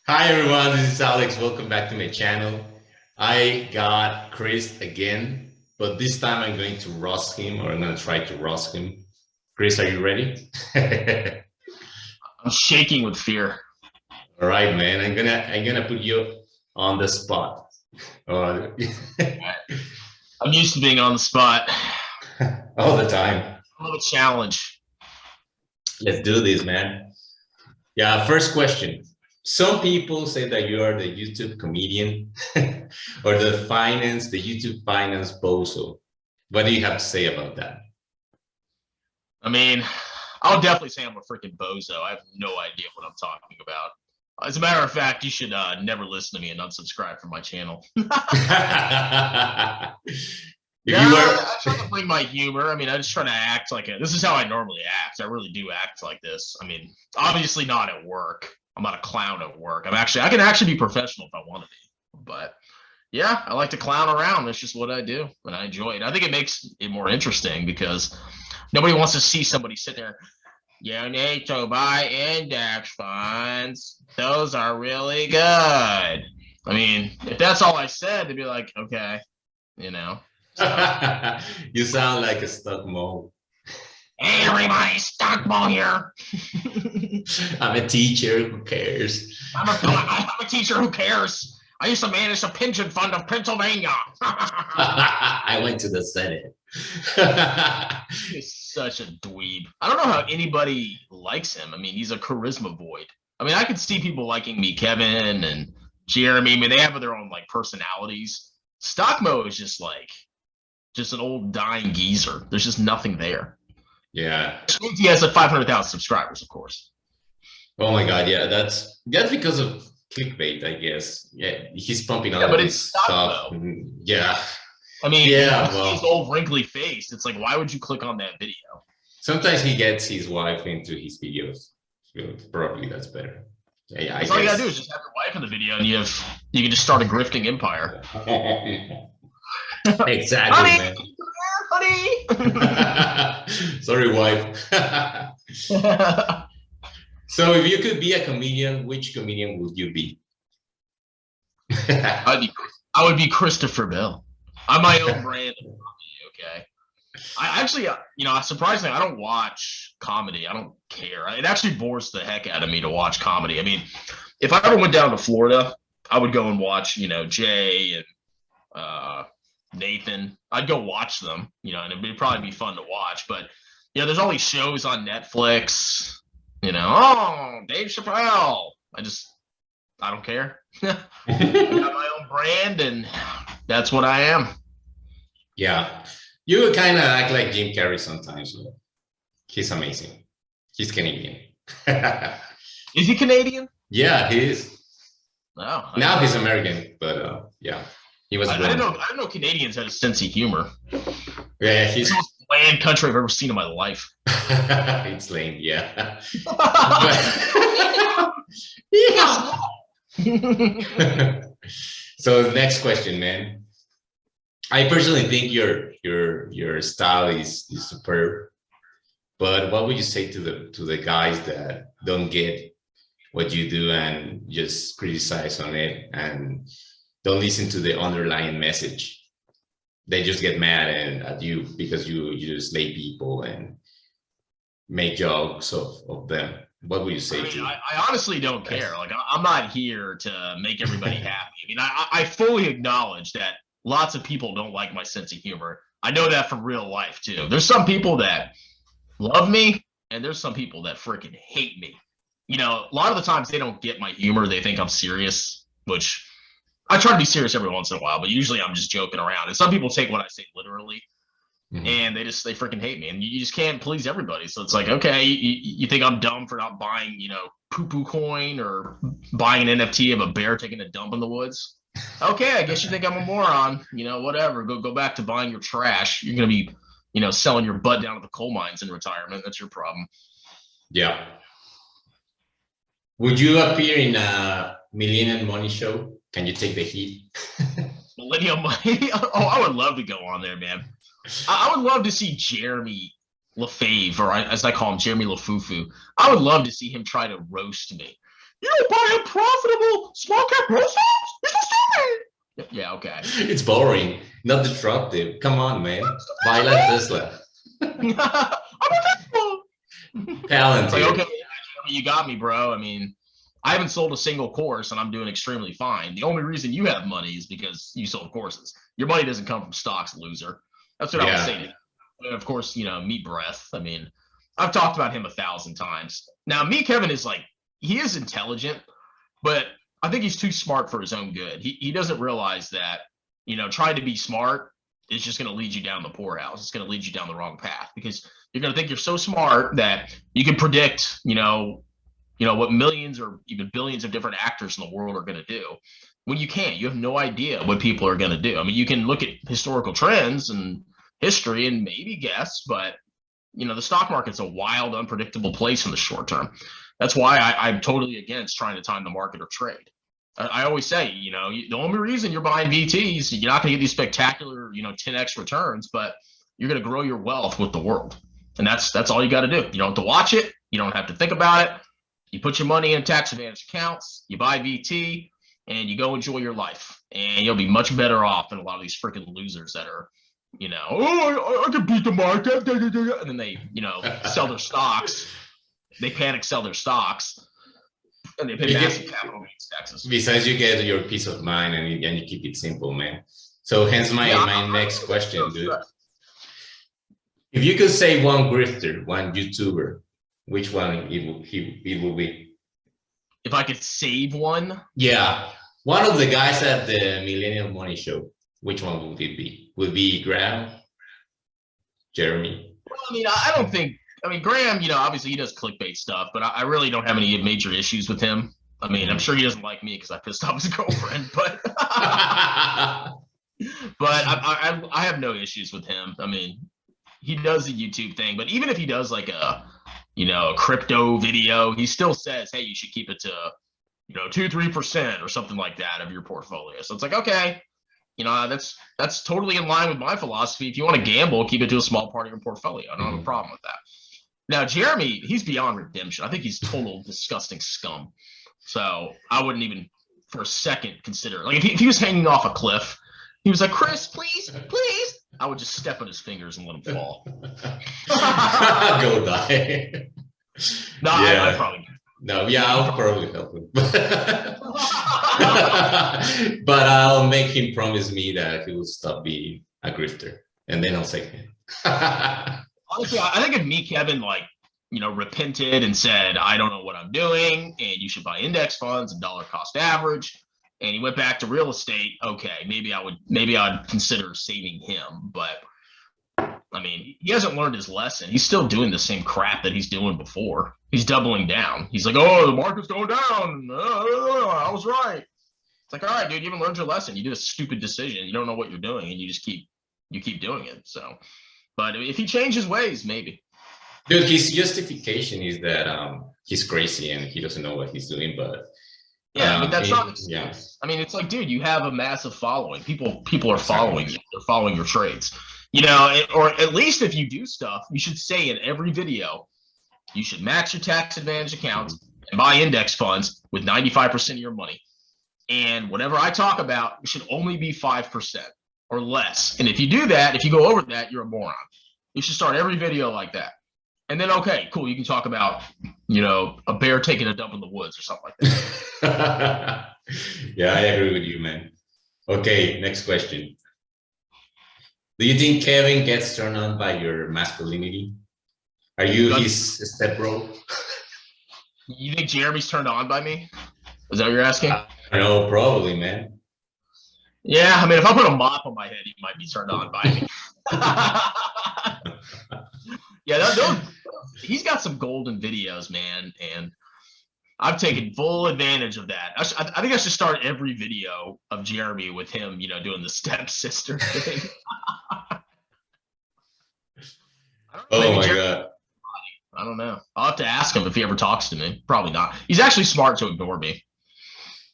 Hi everyone, this is Alex. Welcome back to my channel. I got Chris again, but this time I'm going to roast him, or I'm going to try to roast him. Chris, are you ready? I'm shaking with fear. All right, man. I'm gonna put you on the spot. I'm used to being on the spot all the time. I love a challenge. Let's do this, man. Yeah, first question. Some people say that you are the YouTube comedian or the YouTube finance bozo. What do you have to say about that? I mean, I'll definitely say I'm a freaking bozo. I have no idea what I'm talking about. As a matter of fact, you should never listen to me and unsubscribe from my channel. I try to bring my humor. I mean, I just try to act like this is how I normally act. I really do act like this. I mean, obviously not at work. I'm not a clown at work. I can actually be professional if I want to be. But yeah, I like to clown around. That's just what I do, and I enjoy it. I think it makes it more interesting because nobody wants to see somebody sit there. You need to buy index funds. Those are really good. I mean, if that's all I said, they'd be like, okay, you know. So. You sound like a stock mole. Hey, everybody, stock mole here. I'm a teacher. Who cares? I'm a teacher. Who cares? I used to manage the pension fund of Pennsylvania. I went to the Senate. He's such a dweeb. I don't know how anybody likes him. I mean, he's a charisma void. I mean, I could see people liking me, Kevin and Jeremy. I mean, they have their own like personalities. Stockmo is just an old dying geezer. There's just nothing there. Yeah. He has like 500,000 subscribers, of course. Oh my God, yeah, that's because of clickbait, I guess. Yeah, he's pumping all this stuff. Yeah. I mean, his old wrinkly face. It's like, why would you click on that video? Sometimes he gets his wife into his videos. So probably that's better. Yeah, all you gotta do is just have your wife in the video, and you can just start a grifting empire. Exactly, honey, man. Honey. Sorry, wife. So if you could be a comedian, which comedian would you be? I would be Christopher Bell. I'm my own brand of comedy, okay? I actually, surprisingly, I don't watch comedy. I don't care. It actually bores the heck out of me to watch comedy. I mean, if I ever went down to Florida, I would go and watch, Jay and Nathan. I'd go watch them, and it'd probably be fun to watch. But, there's all these shows on Netflix, oh, Dave Chappelle. I don't care. I got my own brand, and that's what I am. Yeah. You kind of act like Jim Carrey sometimes. So he's amazing. He's Canadian. Is he Canadian? Yeah, he is. Oh, now he's American, but yeah. He was I didn't know Canadians had a sense of humor. Yeah, he's the most bland country I've ever seen in my life. It's lame, yeah. Yeah. So next question, man. I personally think your style is superb, but what would you say to the guys that don't get what you do and just criticize on it and don't listen to the underlying message? They just get mad at you because you just slay people and make jokes of them. What would you say to? I honestly don't care. Like, I'm not here to make everybody happy. I mean, I fully acknowledge that lots of people don't like my sense of humor. I know that from real life too. There's some people that love me, and there's some people that freaking hate me. A lot of the times they don't get my humor. They think I'm serious, which I try to be serious every once in a while, but usually I'm just joking around. And some people take what I say literally, and they freaking hate me. And you just can't please everybody. So it's like, okay, you think I'm dumb for not buying, poo-poo coin or buying an NFT of a bear taking a dump in the woods? Okay, I guess you think I'm a moron. Whatever. Go back to buying your trash. You're gonna be, selling your butt down at the coal mines in retirement. That's your problem. Yeah. Would you appear in a Millennium Money show? Can you take the heat? Millennium Money. Oh, I would love to go on there, man. I would love to see Jeremy LaFave, or as I call him, Jeremy LaFufu. I would love to see him try to roast me. You don't buy a profitable small cap growth stocks? You're so stupid. Yeah, okay. It's boring, not disruptive. Come on, man. Buy like Tesla. I'm a Tesla. Talented. Like, okay, you got me, bro. I mean, I haven't sold a single course and I'm doing extremely fine. The only reason you have money is because you sold courses. Your money doesn't come from stocks, loser. That's what I was saying. And of course, meet Breath. I mean, I've talked about him 1,000 times. Now, me, Kevin, is like, he is intelligent, but I think he's too smart for his own good. He doesn't realize that, trying to be smart is just going to lead you down the poorhouse. It's going to lead you down the wrong path, because you're going to think you're so smart that you can predict, what millions or even billions of different actors in the world are going to do. When you can't, you have no idea what people are going to do. I mean, you can look at historical trends and history and maybe guess, but the stock market's a wild, unpredictable place in the short term. That's why I'm totally against trying to time the market or trade. I always say, the only reason you're buying VTs, you're not going to get these spectacular, 10x returns, but you're going to grow your wealth with the world. And that's all you got to do. You don't have to watch it. You don't have to think about it. You put your money in tax advantage accounts, you buy VT, and you go enjoy your life. And you'll be much better off than a lot of these freaking losers that are, I can beat the market. And then they, sell their stocks. They panic sell their stocks, and they pay massive capital gains taxes. Besides, you get your peace of mind, and you keep it simple, man. So hence my next question, dude. If you could say one grifter, one YouTuber, which one it will be? If I could save one? Yeah. One of the guys at the Millennial Money Show, which one would it be? Would it be Graham? Jeremy? Well, I mean, I don't think, Graham, obviously he does clickbait stuff, but I really don't have any major issues with him. I mean, I'm sure he doesn't like me because I pissed off his girlfriend, but but I have no issues with him. I mean, he does the YouTube thing, but even if he does like a crypto video, he still says, hey, you should keep it to 2-3% or something like that of your portfolio. So it's like, okay, that's totally in line with my philosophy. If you want to gamble, keep it to a small part of your portfolio. I don't have a problem with that. Now, Jeremy, he's beyond redemption. I think he's total disgusting scum. So I wouldn't even for a second consider, like, if he was hanging off a cliff, he was like, Chris, please, I would just step on his fingers and let him fall. Go die. No, I probably. No, yeah, I'll probably help him. But I'll make him promise me that he will stop being a grifter, and then I'll say him. Honestly, I think if me, Kevin, repented and said, I don't know what I'm doing, and you should buy index funds and dollar cost average, and he went back to real estate, okay, maybe I'd consider saving him. But I mean, he hasn't learned his lesson. He's still doing the same crap that he's doing before. He's doubling down. He's like, oh, the market's going down. I was right. It's like, all right, dude, you haven't learned your lesson. You did a stupid decision. You don't know what you're doing, and you just keep doing it. So, but if he changes ways, maybe. Dude, his justification is that he's crazy and he doesn't know what he's doing. But yeah, I mean, that's not an excuse. Yeah. I mean, it's like, dude, you have a massive following. People are following you. They're following your trades. Or at least if you do stuff, you should say in every video, you should max your tax advantage accounts and buy index funds with 95% of your money. And whatever I talk about, it should only be 5% or less. And if you do that, if you go over that, you're a moron. You should start every video like that. And then, okay, cool, you can talk about, a bear taking a dump in the woods or something like that. Yeah, I agree with you, man. Okay, next question. Do you think Kevin gets turned on by your masculinity? Are you his stepbro? You think Jeremy's turned on by me? Is that what you're asking? No, probably, man. Yeah, I mean, if I put a mop on my head, he might be turned on by me. Yeah, he's got some golden videos, man, and I've taken full advantage of that. I think I should start every video of Jeremy with him, doing the stepsister thing. Oh my God. I don't know. I'll have to ask him if he ever talks to me. Probably not. He's actually smart to ignore me.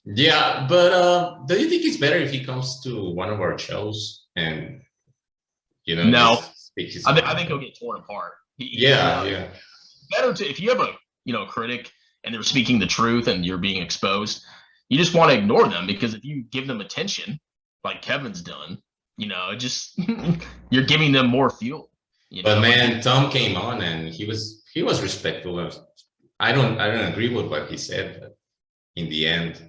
Yeah, but do you think it's better if he comes to one of our shows and No, just speak his I mind? think he'll get torn apart. Yeah, yeah. Better to if you have a critic and they're speaking the truth and you're being exposed, you just want to ignore them because if you give them attention, like Kevin's done, it just you're giving them more fuel. But man, Tom came on and he was respectful of. I don't agree with what he said, but in the end,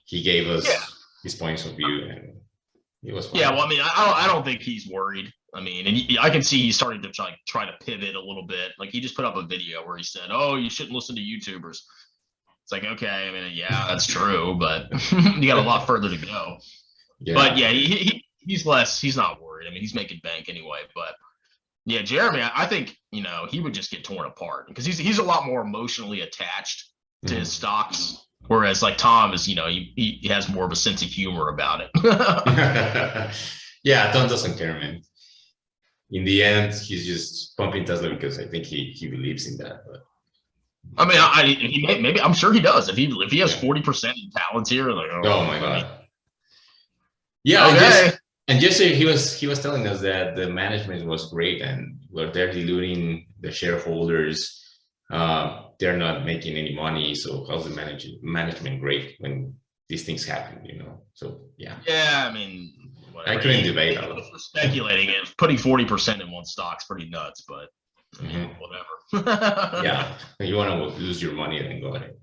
he gave us his points of view and it was fine. Yeah, well, I mean, I don't think he's worried. I mean, and I can see he's starting to try to pivot a little bit. Like he just put up a video where he said, "Oh, you shouldn't listen to YouTubers." It's like, okay, I mean, yeah, that's true, but you got a lot further to go. Yeah. But yeah, he's not worried. I mean, he's making bank anyway. But yeah, Jeremy, I think he would just get torn apart because he's a lot more emotionally attached to his stocks. Whereas like Tom is, he has more of a sense of humor about it. Yeah, Tom doesn't care, man. In the end, he's just pumping Tesla because I think he believes in that. But I mean, maybe I'm sure he does. If he has 40% in Palantir, like oh my god, yeah. Okay. And yesterday he was telling us that the management was great and they're diluting the shareholders. They're not making any money, so how's the management great when these things happen? So yeah. Yeah, I mean, whatever. I couldn't debate. For speculating, if putting 40% in one stock's pretty nuts, but I mean, whatever. Yeah, you want to lose your money, then go ahead.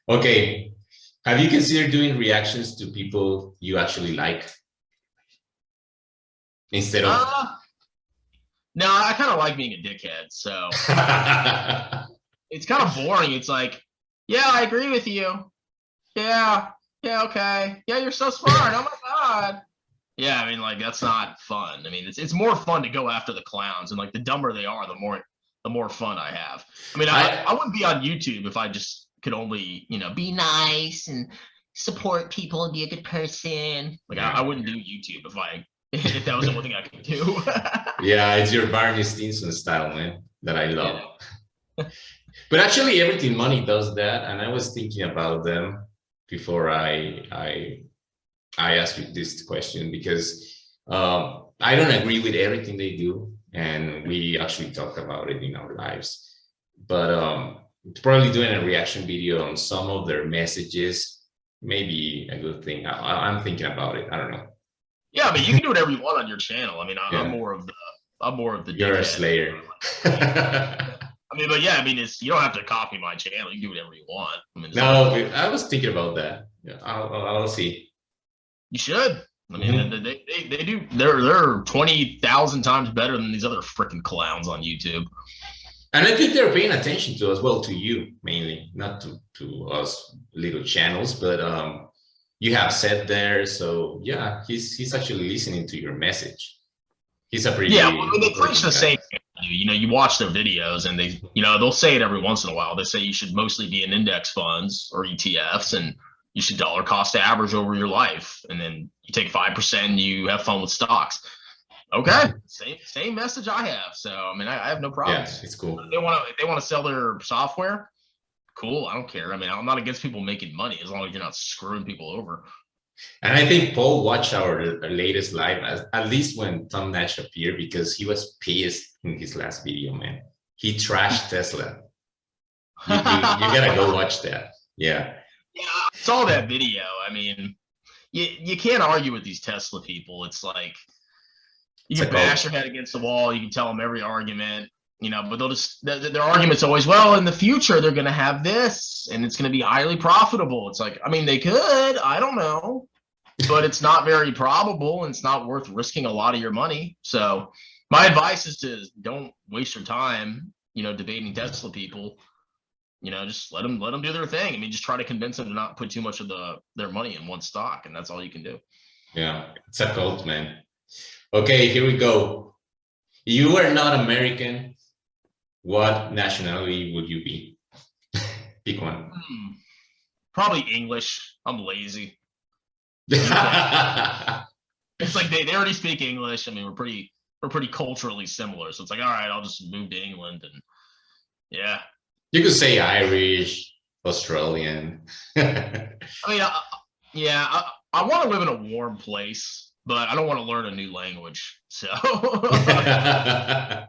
Okay, have you considered doing reactions to people you actually like instead of? No, I kind of like being a dickhead, so it's kind of boring. It's like, yeah, I agree with you. Yeah, okay. Yeah, you're so smart. Oh my god. Yeah, I mean, like that's not fun. I mean, it's more fun to go after the clowns, and like the dumber they are, the more fun I have. I mean, I wouldn't be on YouTube if I just could only be nice and support people and be a good person. Like I wouldn't do YouTube if that was the only thing I could do. Yeah, it's your Barney Stinson style, man, that I love. Yeah. But actually, Everything Money does that, and I was thinking about them before I asked you this question because I don't agree with everything they do, and we actually talk about it in our lives. But probably doing a reaction video on some of their messages may be a good thing. I'm thinking about it. I don't know. Yeah, but you can do whatever you want on your channel. I mean, I'm more of the. You're a slayer. I mean, but yeah, I mean, you don't have to copy my channel. You can do whatever you want. I mean, no, I was thinking about that. Yeah, I'll see. You should. I mean, they do. They're 20,000 times better than these other freaking clowns on YouTube. And I think they're paying attention to us, well, to you mainly, not to us little channels, but you have said there, so yeah, he's actually listening to your message. He's a pretty well, they preach the same. You watch their videos, and they they'll say it every once in a while. They say you should mostly be in index funds or ETFs, and you should dollar cost average over your life, and then you take 5% and you have fun with stocks. Okay, same message I have. So I mean, I have no problem. Yeah, it's cool. If they want to sell their software, cool. I don't care. I mean, I'm not against people making money as long as you're not screwing people over. And I think Paul watched our latest live, at least when Tom Nash appeared, because he was pissed in his last video, man. He trashed Tesla. You gotta go watch that. Yeah. Yeah, I saw that video. I mean, you can't argue with these Tesla people. It's like you can bash your head against the wall. You can tell them every argument, but they'll just their argument's always, well, in the future they're going to have this and it's going to be highly profitable. It's like, I mean, they could, I don't know, but it's not very probable and it's not worth risking a lot of your money. So my advice is to don't waste your time, debating Tesla people. Just let them do their thing. I mean, just try to convince them to not put too much of their money in one stock, and that's all you can do. Yeah, it's a cult, man. Okay, here we go. You are not American. What nationality would you be? Pick one. Probably English. I'm lazy. It's like they already speak English. I mean, we're pretty culturally similar, so it's like, all right, I'll just move to England, and yeah. You could say Irish Australian. I mean, I want to live in a warm place, but I don't want to learn a new language. So I'm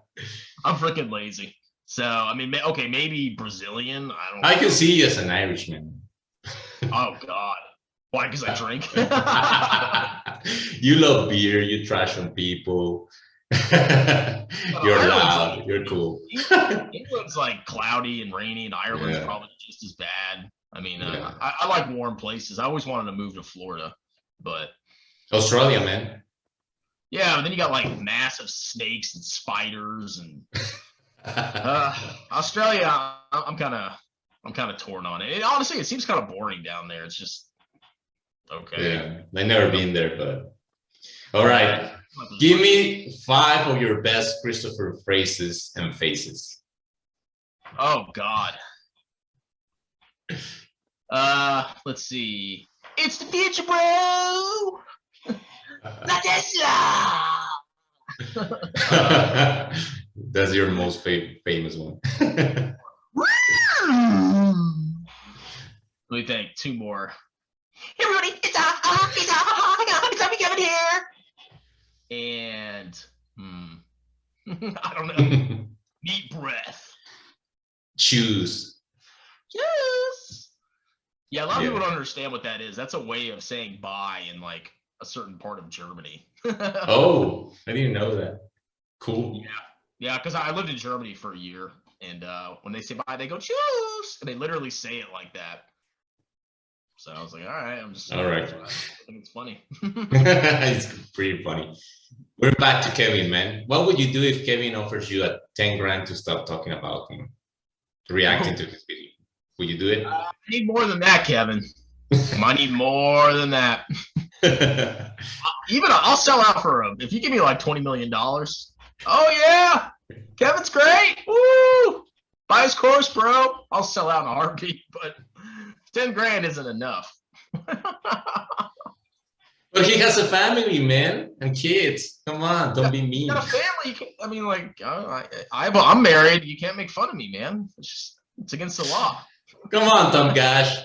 freaking lazy. So I mean, okay, maybe Brazilian. I don't. I can see you as an Irishman. Oh God, why? Because I drink. You love beer. You trash on people. You're loud. You're cool. England's like cloudy and rainy, and Ireland's probably just as bad. I mean, I like warm places. I always wanted to move to Florida, but Australia, man. Yeah, but then you got like massive snakes and spiders and Australia. I'm kind of torn on it. Honestly, it seems kind of boring down there. It's just okay. Yeah, I've never been there, but all right. Give me 5 of your best Christopher phrases and faces. Oh God. Let's see. It's the future, bro. Not Tesla. That's your most famous one. Let me think. 2 more. Hey everybody, it's Kevin here. And I don't know. Deep breath. Choose. Yes. Yeah, a lot of people don't understand what that is. That's a way of saying bye in like a certain part of Germany. Oh, I didn't know that. Cool. Yeah, because I lived in Germany for a year, and when they say bye, they go choose, and they literally say it like that. So I was like, all right, I'm just all right. I think it's funny. It's pretty funny. We're back to Kevin, man. What would you do if Kevin offers you a 10 grand to stop talking about him, reacting to his video? Would you do it? I need more than that, Kevin. I need more than that. Even I'll sell out for him if you give me like $20 million. Oh yeah, Kevin's great. Woo! Buy his course, bro. I'll sell out in a heartbeat, but 10 grand isn't enough. But he has a family, man, and kids. Come on, don't be mean. You got a family. I mean, like, I'm married. You can't make fun of me, man. It's against the law. Come on, Tom Cash.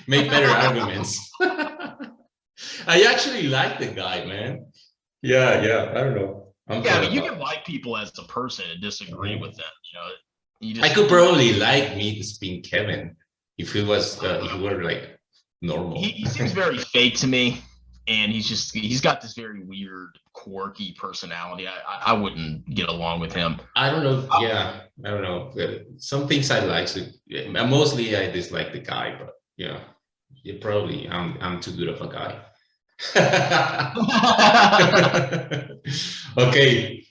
Make better arguments. I actually like the guy, man. Yeah. I don't know. I mean, you can like people as a person and disagree with them. You know, I could probably like me to spin Kevin if he was if he were like normal. He seems very fake to me, and he's got this very weird, quirky personality. I wouldn't get along with him. I don't know. Yeah, I don't know. Some things I like. So mostly I dislike the guy, but yeah, probably I'm too good of a guy. Okay,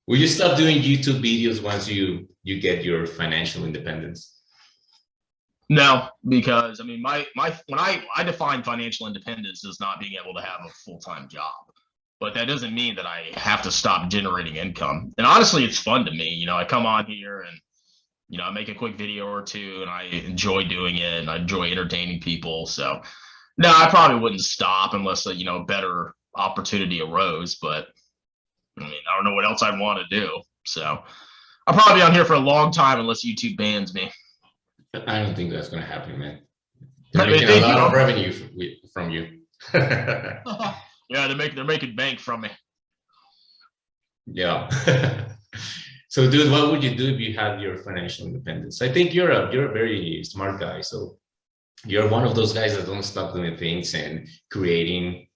will you stop doing YouTube videos once you get your financial independence? No, because I mean, when I define financial independence as not being able to have a full-time job, but that doesn't mean that I have to stop generating income. And honestly, it's fun to me. You know, I come on here and I make a quick video or two, and I enjoy doing it, and I enjoy entertaining people. So, no, I probably wouldn't stop unless a better opportunity arose. But I mean, I don't know what else I'd want to do. So, I'll probably be on here for a long time unless YouTube bans me. I don't think that's going to happen, man. They're making a lot of revenue from you. Yeah, they're making bank from me. Yeah. So, dude, what would you do if you had your financial independence? I think you're a very smart guy. So you're one of those guys that don't stop doing things and creating.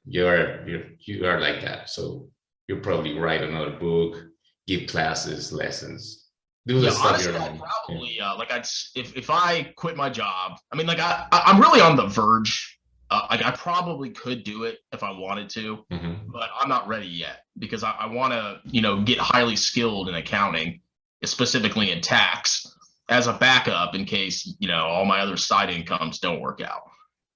You are like that. So you'll probably write another book, give classes, lessons. Do the stuff honestly, you're I'd probably like if I quit my job. I mean, like I'm really on the verge. Like I probably could do it if I wanted to, but I'm not ready yet because I want to get highly skilled in accounting, specifically in tax, as a backup in case all my other side incomes don't work out.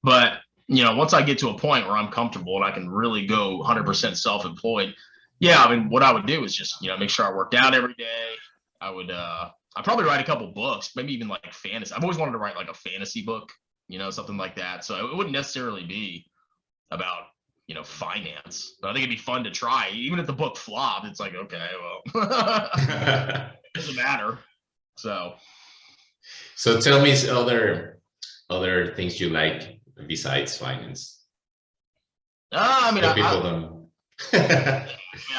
But once I get to a point where I'm comfortable and I can really go 100% self-employed, I mean, what I would do is just make sure I worked out every day. I'd probably write a couple books, maybe even like fantasy. I've always wanted to write like a fantasy book, something like that. So it wouldn't necessarily be about, finance, but I think it'd be fun to try. Even if the book flopped, it's like, okay, well, it doesn't matter. So So tell me other things you like besides finance. I mean, People don't. yeah,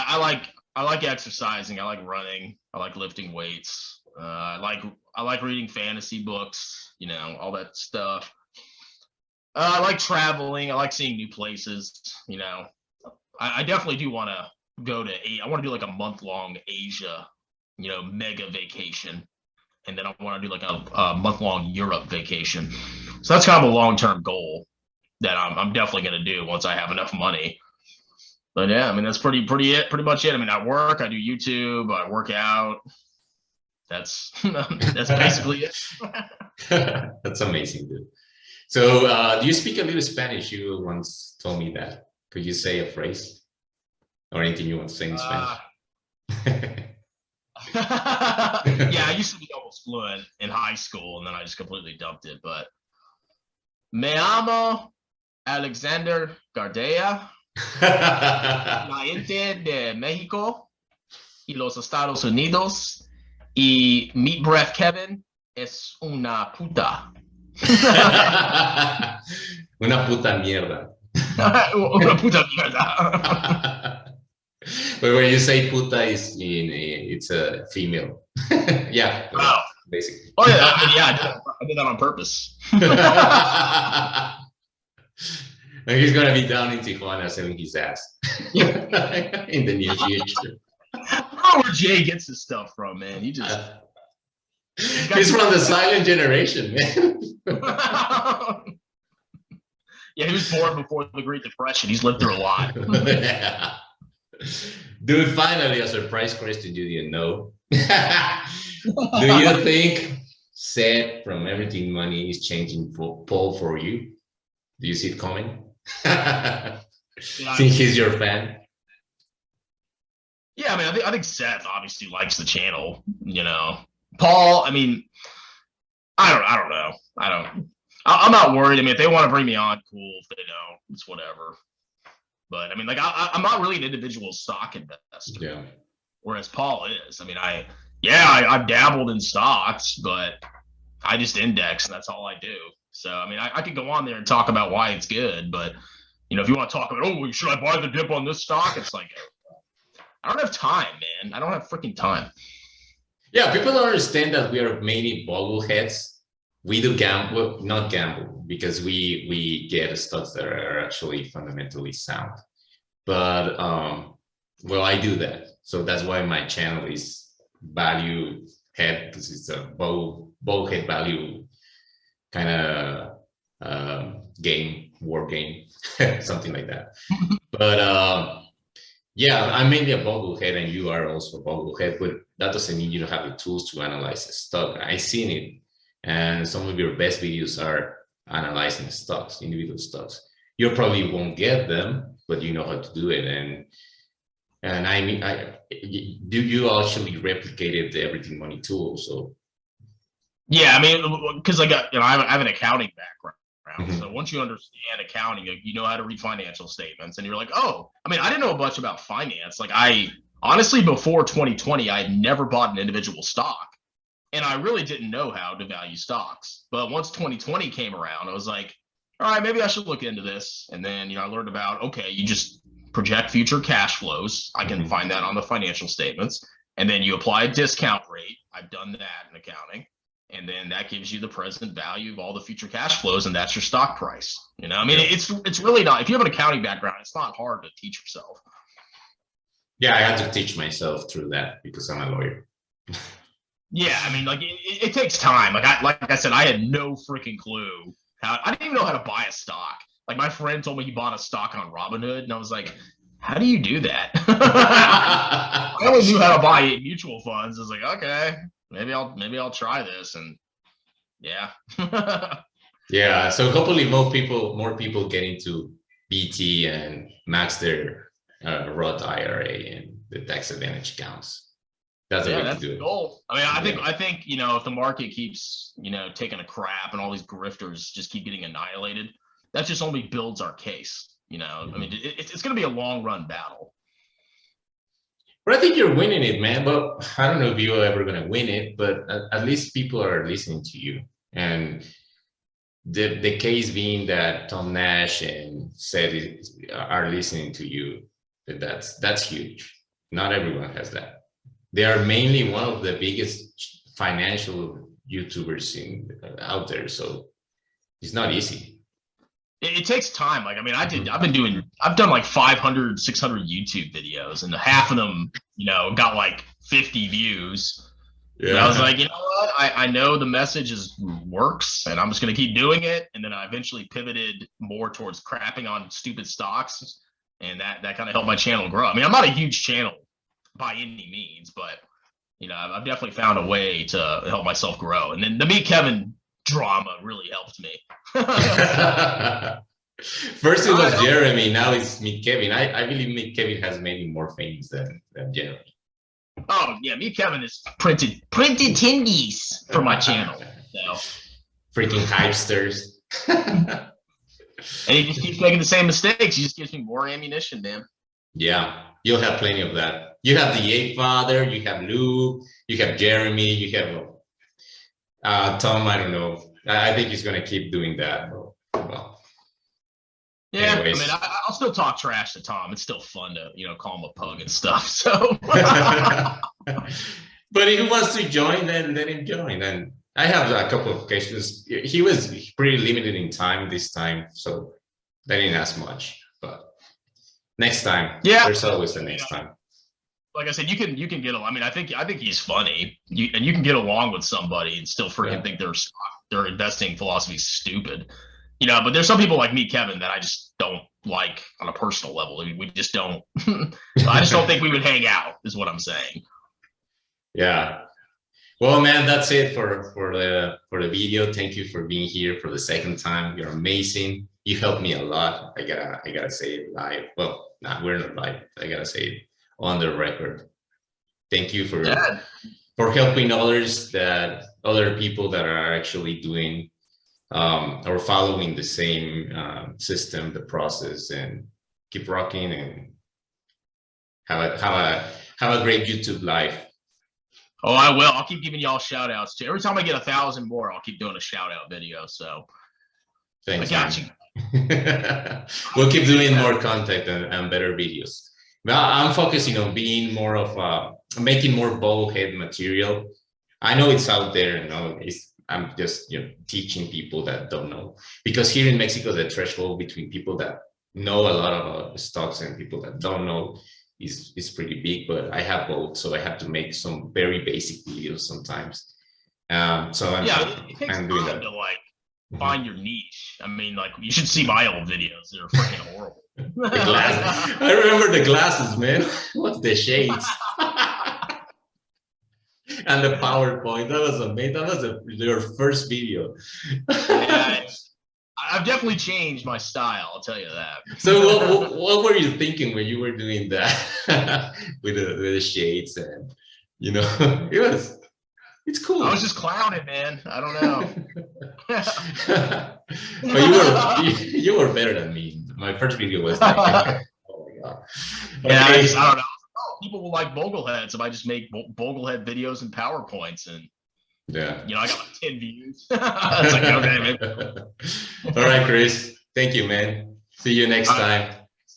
I like exercising. I like running. I like lifting weights. I like reading fantasy books. You know, all that stuff. I like traveling. I like seeing new places. You know, I definitely do want to go to. I want to do like a month-long Asia, you know, mega vacation, and then I want to do like a month-long Europe vacation. So that's kind of a long-term goal that I'm definitely going to do once I have enough money. But yeah, I mean that's pretty much it. I mean, I work, I do YouTube, I work out. That's that's basically it. That's amazing, dude. So do you speak a little Spanish? You once told me that. Could you say a phrase or anything you want to say in Spanish? Yeah, I used to be almost fluent in high school, and then I just completely dumped it. But me amo Alexander Gardea, la gente de México y los Estados Unidos, y Meat Breath Kevin es una puta. Una puta mierda. Una puta mierda. But when you say puta, it's a female. Yeah, Wow. basically. Oh yeah, I mean, yeah, I did that on purpose. And he's gonna be down in Tijuana selling his ass in the near future. I don't know where Jay gets his stuff from, man. He's from the silent generation, man. Yeah, he was born before the Great Depression. He's lived through a lot. Yeah. Dude, finally, a surprise question you didn't know. Do you think Seth from Everything Money is changing Paul for you? Do you see it coming? Think he's your fan? Yeah, I mean, I think Seth obviously likes the channel. You know, Paul. I mean, I don't know. I'm not worried. I mean, if they want to bring me on, cool. If they don't, it's whatever. But I mean, like, I'm not really an individual stock investor. Yeah. Whereas Paul is. I mean, I've dabbled in stocks, but I just index, and that's all I do. So, I mean, I could go on there and talk about why it's good, but you know, if you want to talk about, oh, should I buy the dip on this stock? It's like, I don't have time, man. I don't have freaking time. Yeah, people don't understand that we are mainly bogleheads. We do gamble, not gamble, because we get stocks that are actually fundamentally sound. But well, I do that, so that's why my channel is value head, because it's a boglehead value kind of game, war game, something like that. But yeah, I'm mainly a boglehead, and you are also a boglehead, but that doesn't mean you don't have the tools to analyze a stock. I've seen it, and some of your best videos are analyzing stocks, individual stocks. You probably won't get them, but you know how to do it. And I mean, do you actually replicated the Everything Money tool? So yeah, I mean, because I have an accounting background. Mm-hmm. So once you understand accounting, you know how to read financial statements, and you're like, oh, I mean, I didn't know much about finance. Like, I honestly, before 2020, I had never bought an individual stock, and I really didn't know how to value stocks. But once 2020 came around, I was like, all right, maybe I should look into this. And then, you know, I learned about, okay, you just project future cash flows. I can find that on the financial statements. And then you apply a discount rate. I've done that in accounting. And then that gives you the present value of all the future cash flows, and that's your stock price. You know, I mean, it's really not. If you have an accounting background, it's not hard to teach yourself. Yeah, I had to teach myself through that because I'm a lawyer. Yeah, I mean, like it takes time. Like I said, I had no freaking clue how. I didn't even know how to buy a stock. Like my friend told me he bought a stock on Robinhood, and I was like, how do you do that? I only knew how to buy mutual funds. I was like, okay. Maybe I'll try this, and yeah. Yeah, so hopefully more people get into BT and max their Roth IRA and the tax advantage accounts. That's the way to do it. Goal. I mean, I think you know, if the market keeps, you know, taking a crap and all these grifters just keep getting annihilated, that just only builds our case. You know, I mean, it's going to be a long run battle. But I think you're winning it, man. But I don't know if you're ever gonna win it, but at least people are listening to you. And the case being that Tom Nash and said are listening to you, that's huge. Not everyone has that. They are mainly one of the biggest financial YouTubers out there, so it's not easy. It takes time. Like, I mean, I've done like 500, 600 YouTube videos, and half of them, got like 50 views. Yeah. And I was like, you know what? I know the message works, and I'm just going to keep doing it. And then I eventually pivoted more towards crapping on stupid stocks, and that kind of helped my channel grow. I mean, I'm not a huge channel by any means, but I've definitely found a way to help myself grow. And then the Meet Kevin drama really helped me. First it was Jeremy, now it's Meet Kevin. I believe Meet Kevin has maybe more fans than Jeremy. Oh yeah, Meet Kevin is printed tindies for my channel. So. Freaking hypesters. And he just keeps making the same mistakes. He just gives me more ammunition, man. Yeah, you'll have plenty of that. You have the Ape Father, you have Luke, you have Jeremy, you have Tom. I don't know. I think he's gonna keep doing that. Well, yeah. Anyways. I mean, I'll still talk trash to Tom. It's still fun to call him a pug and stuff. So. But if he wants to join, then let him join. And I have a couple of questions. He was pretty limited in time this time, so they didn't ask much. But next time, there's always a next time. Like I said, you can get along. I mean, I think he's funny, and you can get along with somebody and still freaking think their investing philosophy is stupid, But there's some people like me, Kevin, that I just don't like on a personal level. I mean, we just don't. I just don't think we would hang out, is what I'm saying. Yeah. Well, man, that's it for the video. Thank you for being here for the second time. You're amazing. You helped me a lot. I gotta say it live. Well, we're not live. I gotta say it on the record. Thank you for helping other people that are actually doing or following the same system, the process, and keep rocking and have a great YouTube life. Oh, I will. I'll keep giving y'all shout outs too. Every time I get 1,000 more, I'll keep doing a shout out video. So thanks, I got you. We'll keep doing more content and better videos. Well, I'm focusing on being more of making more Boglehead material. I know it's out there, I'm just teaching people that don't know, because here in Mexico the threshold between people that know a lot about stocks and people that don't know is pretty big, but I have both, so I have to make some very basic videos sometimes. So I'm doing that. To find your niche. I mean, you should see my old videos. They're freaking horrible. I remember the glasses, man. What's the shades? And the PowerPoint. That was amazing. That was your first video. Yeah, I've definitely changed my style, I'll tell you that. So what were you thinking when you were doing that with the shades and it's cool. I was just clowning, man. I don't know. But you were better than me. My first video was like, oh my god. Yeah, I don't know. People will like Boglehead, so I just make Boglehead videos and PowerPoints, and I got like 10 views. It's like, okay, man. All right, Chris. Thank you, man. See you next time.